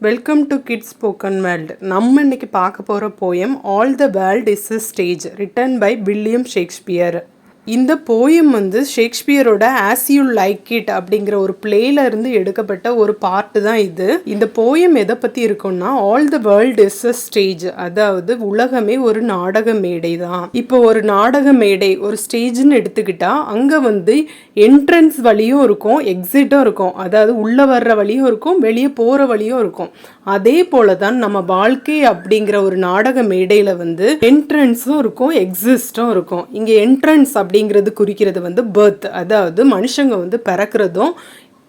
Welcome to kids spoken world. நம்ம இன்னைக்கு பார்க்க போகிற poem all the world is a stage written by William Shakespeare. இந்த poem ஷேக்ஸ்பியரோட ஆஸ் யூ லைக் இட் அப்படிங்கிற ஒரு பிளேல இருந்து எடுக்கப்பட்ட ஒரு பார்ட்டு தான் இது. இந்த போயம் எதை பற்றி இருக்குன்னா all the world is a stage, அதாவது உலகமே ஒரு நாடக மேடை தான். இப்போ ஒரு நாடக மேடை ஒரு ஸ்டேஜ்னு எடுத்துக்கிட்டா அங்கே என்ட்ரன்ஸ் வழியும் இருக்கும், எக்ஸிட்டும் இருக்கும், அதாவது உள்ளே வர்ற வழியும் இருக்கும், வெளியே போகிற வழியும் இருக்கும். அதே போல தான் நம்ம வாழ்க்கை அப்படிங்கிற ஒரு நாடக மேடையில் என்ட்ரன்ஸும் இருக்கும், எக்ஸிஸ்டும் இருக்கும். இங்கே என்ட்ரன்ஸ் அப்படிங்கிறது குறிக்கிறது பர்த், அதாவது மனுஷங்க பிறக்கிறதும்,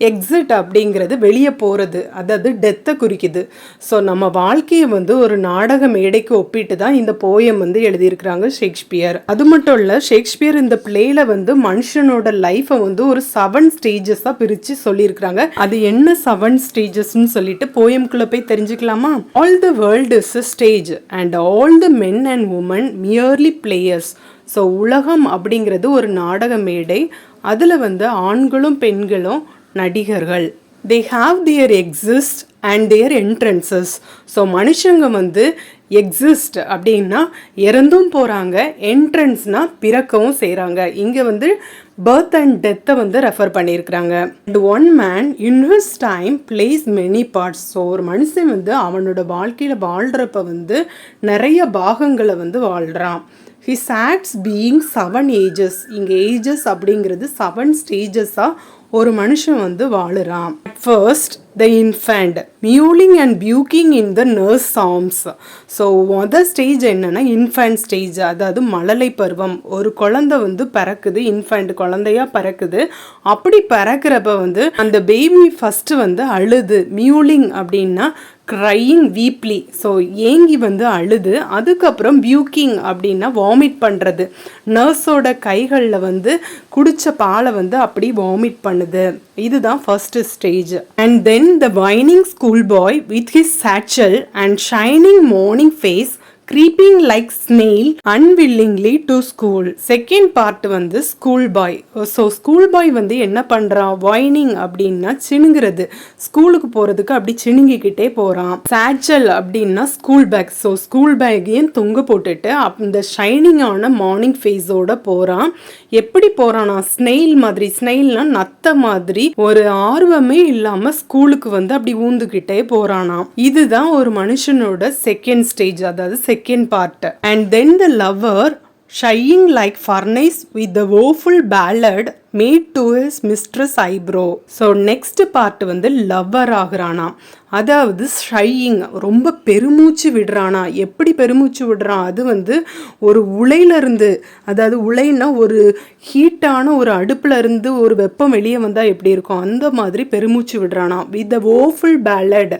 எக்ஸிட் அப்படிங்கிறது வெளியே போகிறது, அதாவது டெத்தை குறிக்குது. ஸோ நம்ம வாழ்க்கையை ஒரு நாடக மேடைக்கு ஒப்பிட்டு தான் இந்த போயம் எழுதியிருக்கிறாங்க ஷேக்ஸ்பியர். அது மட்டும் இல்லை, ஷேக்ஸ்பியர் இந்த பிளேல மனுஷனோட லைஃப்பை ஒரு 7 ஸ்டேஜஸாக பிரித்து சொல்லியிருக்கிறாங்க. அது என்ன 7 ஸ்டேஜஸ்ன்னு சொல்லிட்டு போயம்குள்ளே போய் தெரிஞ்சுக்கலாமா? All the world is a stage and all the men and women merely players. So உலகம் அப்படிங்கிறது ஒரு நாடக மேடை, அதில் ஆண்களும் பெண்களும் நடிகர்கள். they have their exist and their entrances. So மனுஷங்க எக்ஸிஸ்ட் அப்படின்னா இறந்தும் போகிறாங்க, என்ட்ரன்ஸ்னால் பிறக்கவும் செய்கிறாங்க. இங்கே பர்த் அண்ட் டெத்தை ரெஃபர் பண்ணியிருக்கிறாங்க. And one man in his time place many parts. So ஒரு மனுஷன் அவனோட வாழ்க்கையில் வாழ்கிறப்ப நிறைய பாகங்களை வாழ்கிறான். his acts being 7 ages. இங்கே ஏஜஸ் அப்படிங்கிறது 7 ஸ்டேஜஸாக ஒரு மனுஷன் வாழுறான். First the infant mewling and puking in the nurse arms. So மொதல் ஸ்டேஜ் என்னன்னா இன்ஃபேண்ட் ஸ்டேஜ், அதாவது மழலை பருவம். ஒரு குழந்தை பிறக்குது, இன்ஃபேண்ட் குழந்தையா பிறக்குது. அப்படி பிறக்கிறப்ப அந்த பேபி ஃபர்ஸ்ட் அழுது, மியூலிங் அப்படின்னா க்ரையிங் வீப்லி, ஸோ ஏங்கி அழுது. அதுக்கப்புறம் பியூக்கிங் அப்படின்னா வாமிட் பண்ணுறது, நர்ஸோட கைகளில் குடித்த பாலை அப்படி வாமிட் பண்ணுது. இதுதான் first stage. And then the whining school boy with his satchel and shining morning face creeping like snail unwillingly to school. Second part school boy. So school boy என்ன பண்ணுறான்? வைனிங் அப்படின்னா சிணுங்கிறது, ஸ்கூலுக்கு போகிறதுக்கு அப்படி சிணுங்கிக்கிட்டே போகிறான். சாச்சல் அப்படின்னா ஸ்கூல் பேக். ஸோ ஸ்கூல் பேக்கையும் தொங்க போட்டுட்டு அந்த ஷைனிங்கான மார்னிங் ஃபேஸோட போகிறான். எப்படி போகிறானா? ஸ்னெயில் மாதிரி, ஸ்னெயில்னா நத்த மாதிரி, ஒரு ஆர்வமே இல்லாமல் ஸ்கூலுக்கு அப்படி ஊந்துக்கிட்டே போகிறானா. இதுதான் ஒரு மனுஷனோட செகண்ட் ஸ்டேஜ், அதாவது second part. And then the lover shying like furnace with the woeful ballad made to his mistress eyebrow. So next part lover ஆகுறானா, அதாவது ஷையிங், ரொம்ப பெருமூச்சு விடுறானா. எப்படி பெருமூச்சு விடுறான்? அது ஒரு உலையிலிருந்து, அதாவது உலைன்னா ஒரு ஹீட்டான ஒரு அடுப்புல இருந்து ஒரு வெப்பம் வெளியே வந்தால் எப்படி இருக்கும், அந்த மாதிரி பெருமூச்சு விடுறானா. வித் த woeful ballad,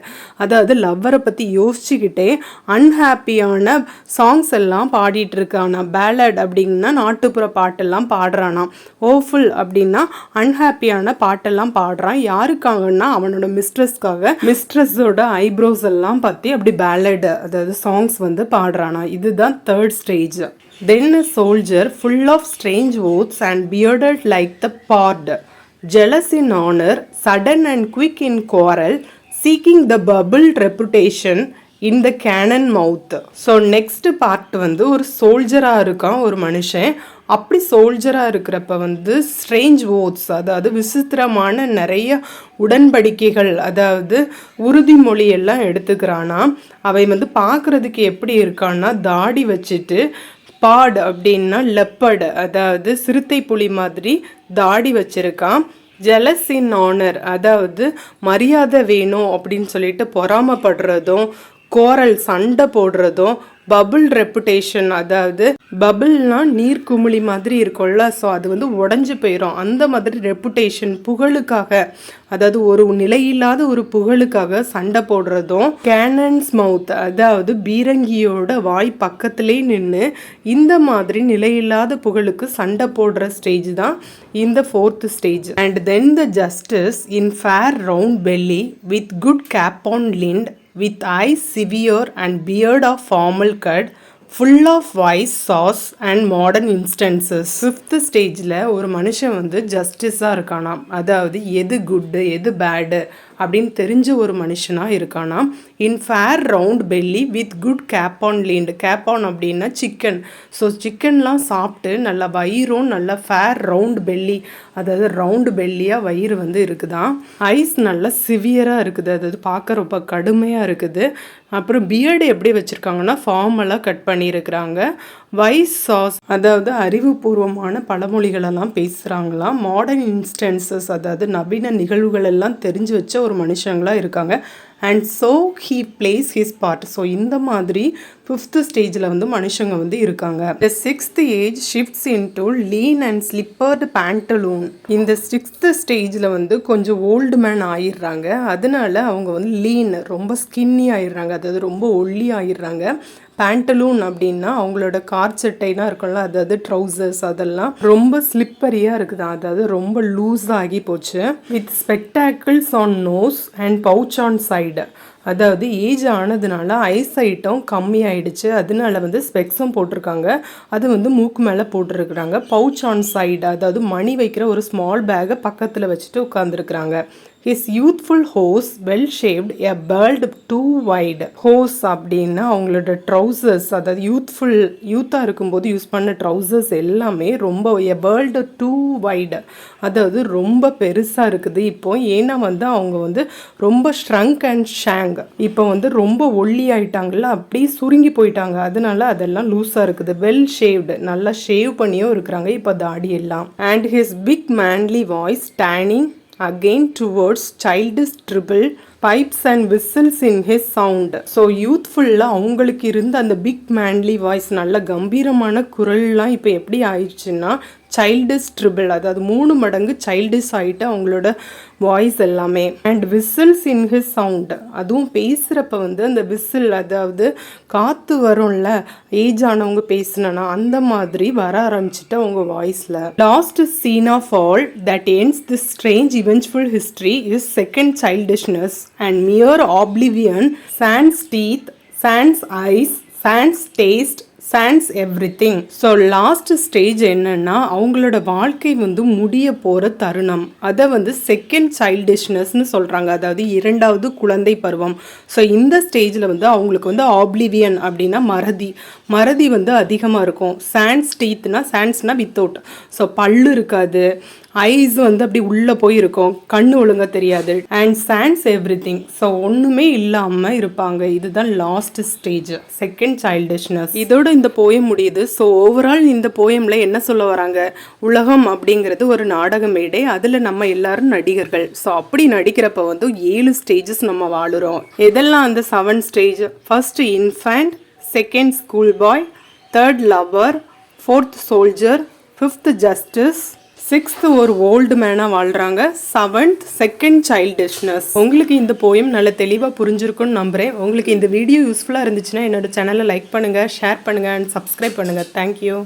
அதாவது லவ்வரை பற்றி யோசிச்சுக்கிட்டே அன்ஹாப்பியான சாங்ஸ் எல்லாம் பாடிட்டு இருக்கானா. பேலட் அப்படின்னா நாட்டுப்புற பாட்டெல்லாம் பாடுறானா. woeful அப்படின்னா அன்ஹாப்பியான பாட்டெல்லாம் பாடுறான். யாருக்காகன்னா அவனோட மிஸ்ட்ரஸ்க்காக. மிஸ்ட்ரஸோட ஐப்ரோஸ் எல்லாம் பற்றி அப்படி பேலட், அதாவது சாங்ஸ் பாடுறானா. இதுதான் third stage. Then a soldier full of strange oaths and bearded like the pard, jealous in honor, sudden and quick in quarrel, seeking the bubbled reputation in the cannon mouth. So next part ஒரு சோல்ஜராக இருக்கான் ஒரு மனுஷன். அப்படி சோல்ஜராக இருக்கிறப்ப strange ஓத்ஸ், அதாவது விசித்திரமான நிறைய உடன்படிக்கைகள், அதாவது உறுதிமொழி எல்லாம் எடுத்துக்கிறானா. அவை பார்க்குறதுக்கு எப்படி இருக்கான்னா, தாடி வச்சுட்டு, பாட் அப்படின்னா லெப்பர்டு, அதாவது சிறுத்தை புலி மாதிரி தாடி வச்சிருக்கான். ஜெலஸ் இன் ஆனர், அதாவது மரியாதை வேணும் அப்படின்னு சொல்லிட்டு பொறாமப்படுறதும், கோரல் சண்டை போடுறதும், பபுள் ரெப்புடேஷன், அதாவது பபுள்னா நீர் குமிழி மாதிரி இருக்கும்ல, ஸோ அது உடஞ்சி போயிடும், அந்த மாதிரி ரெப்புடேஷன், புகழுக்காக, அதாவது ஒரு நிலையில்லாத ஒரு புகழுக்காக சண்டை போடுறதும். கேனன்ஸ் மவுத், அதாவது பீரங்கியோட வாய் பக்கத்திலே நின்று இந்த மாதிரி நிலையில்லாத புகழுக்கு சண்டை போடுற ஸ்டேஜ் தான் இந்த fourth stage. And then the justice in fair round belly with good capon lined with eyes severe and beard of formal cut, full of wise sauce and modern instances. Fifth ஸ்டேஜில் ஒரு மனுஷன் ஜஸ்டிஸாக இருக்கானாம். அதாவது எது good எது pad அப்படின்னு தெரிஞ்ச ஒரு மனுஷனாக இருக்கானா. In fair round belly with good capon lined. Capon அப்படின்னா சிக்கன். ஸோ சிக்கன்லாம் சாப்பிட்டு நல்லா வயிறும் நல்லா ஃபேர் ரவுண்ட் பெல்லி, அதாவது ரவுண்டு பெல்லியாக வயிறு வந்து இருக்குதான். ஐஸ் நல்லா சிவியராக இருக்குது, அதாவது பார்க்க ரொம்ப கடுமையாக இருக்குது. அப்புறம் பியர்டு எப்படி வச்சுருக்காங்கன்னா ஃபார்மலாக கட் பண்ணியிருக்கிறாங்க. வைஸ் சாஸ், அதாவது அறிவுபூர்வமான பழமொழிகளெல்லாம் பேசுகிறாங்களாம். மாடர்ன் இன்ஸ்டன்சஸ், அதாவது நவீன நிகழ்வுகள் எல்லாம் தெரிஞ்சு வச்ச ஒரு மனுஷங்களாக இருக்காங்க. And so he plays his part. So இந்த மாதிரி 5th ஸ்டேஜில் வந்து மனுஷங்க வந்து இருக்காங்க. The 6th age shifts into lean and slippered pantaloon. இந்த 6th ஸ்டேஜில் வந்து கொஞ்சம் ஓல்டு மேன் ஆயிடுறாங்க. அதனால அவங்க வந்து லீன், ரொம்ப ஸ்கின்னி ஆயிடுறாங்க, அதாவது ரொம்ப ஒல்லி ஆயிடுறாங்க. பேண்டலூன் அப்படின்னா அவங்களோட கார் சட்டைலாம் இருக்கும்ல, அதாவது ட்ரௌசர்ஸ், அதெல்லாம் ரொம்ப ஸ்லிப்பரியாக இருக்குது, அதாவது ரொம்ப லூஸ் ஆகி போச்சு. With spectacles on nose and pouch on side. அதாவது ஏஜ் ஆனதுனால ஐசைட்டும் கம்மியாயிடுச்சு, அதனால வந்து ஸ்பெக்ஸும் போட்டிருக்காங்க. அது வந்து மூக்கு மேலே போட்டிருக்கிறாங்க. பவுச் ஆன் சைடு, அதாவது மணி வைக்கிற ஒரு ஸ்மால் பேக்கை பக்கத்தில் வச்சுட்டு உட்காந்துருக்குறாங்க. His youthful hose well shaped, a world too wide. Hose அப்படின்னா அவங்களோட ட்ரௌசர்ஸ், அதாவது யூத்தாக இருக்கும்போது யூஸ் பண்ண ட்ரௌசர்ஸ் எல்லாமே ரொம்ப எ பேர்ல்டு டூ வைடு, அதாவது ரொம்ப பெருசாக இருக்குது. இப்போ ஏன்னா வந்து அவங்க வந்து ரொம்ப ஷ்ரங்க் அண்ட் ஷேங், இப்போ வந்து ரொம்ப ஒல்லி ஆயிட்டாங்கல்ல, அப்படியே சுருங்கி போயிட்டாங்க, அதனால அதெல்லாம் லூஸாக இருக்குது. வெல் ஷேவ்டு, நல்லா ஷேவ் பண்ணியும் இருக்கிறாங்க இப்போ தாடி எல்லாம். And his big manly voice turning again towards childish treble pipes and whistles in his sound. So யூத்ஃபுல்லாக அவங்களுக்கு இருந்த அந்த பிக் மேன்லி வாய்ஸ், நல்ல கம்பீரமான குரல்லாம் இப்போ எப்படி ஆயிடுச்சுன்னா சைல்டிஷ் ட்ரிபிள், அதாவது 3 மடங்கு சைல்டிஷ் ஆகிட்டு அவங்களோட வாய்ஸ் எல்லாமே. And whistles in his sound, அதுவும் பேசுகிறப்ப வந்து அந்த விசில், அதாவது காற்று வரும்ல ஏஜ் ஆனவங்க பேசினா அந்த மாதிரி வர ஆரம்பிச்சுட்டு அவங்க வாய்ஸில். Last scene of all that ends this strange eventual history is second childishness and mere oblivion. Sans teeth, sans eyes, sans taste, sans everything. So last stage என்னன்னா அவங்களோட வாழ்க்கை வந்து முடிய போகிற தருணம், அதை வந்து செகண்ட் சைல்டிஷ்னஸ்ன்னு சொல்கிறாங்க, அதாவது 2வது குழந்தை பருவம். ஸோ இந்த ஸ்டேஜில் வந்து அவங்களுக்கு வந்து ஆப்ளிவியன் அப்படின்னா மறதி வந்து அதிகமாக இருக்கும். சான்ஸ் டீத்னா, சான்ஸ்னா வித்தவுட், ஸோ பல்லு இருக்காது, ஐஸ் வந்து அப்படி உள்ளே போயிருக்கும், கண்ணு ஒழுங்காக தெரியாது. அண்ட் சான்ஸ் எவ்ரிதிங், ஸோ ஒன்றுமே இல்லாமல் இருப்பாங்க. இதுதான் லாஸ்ட் ஸ்டேஜ், செகண்ட் சைல்டிஷ்னஸ். இதோட இந்த போயம் முடியுது. ஸோ ஓவரால் இந்த போயமில் என்ன சொல்ல வராங்க, உலகம் அப்படிங்கிறது ஒரு நாடக மேடை, அதில் நம்ம எல்லாரும் நடிகர்கள். ஸோ அப்படி நடிக்கிறப்ப வந்து 7 ஸ்டேஜஸ் நம்ம வாழுறோம். இதெல்லாம் அந்த 7 stage. First infant, second school boy, 3rd lover, 4th soldier, 5th justice, 6th ஒரு ஓல்டு மேனாக வாழ்கிறாங்க, 7th செகண்ட் சைல்டிஷ்னஸ். உங்களுக்கு இந்த போயம் நல்ல தெளிவாக புரிஞ்சிருக்குன்னு நம்புகிறேன். உங்களுக்கு இந்த வீடியோ யூஸ்ஃபுல்லாக இருந்துச்சுன்னா என்னோட சேனலை லைக் பண்ணுங்கள், ஷேர் பண்ணுங்கள் அண்ட் சப்ஸ்கிரைப் பண்ணுங்கள். தேங்க்யூ.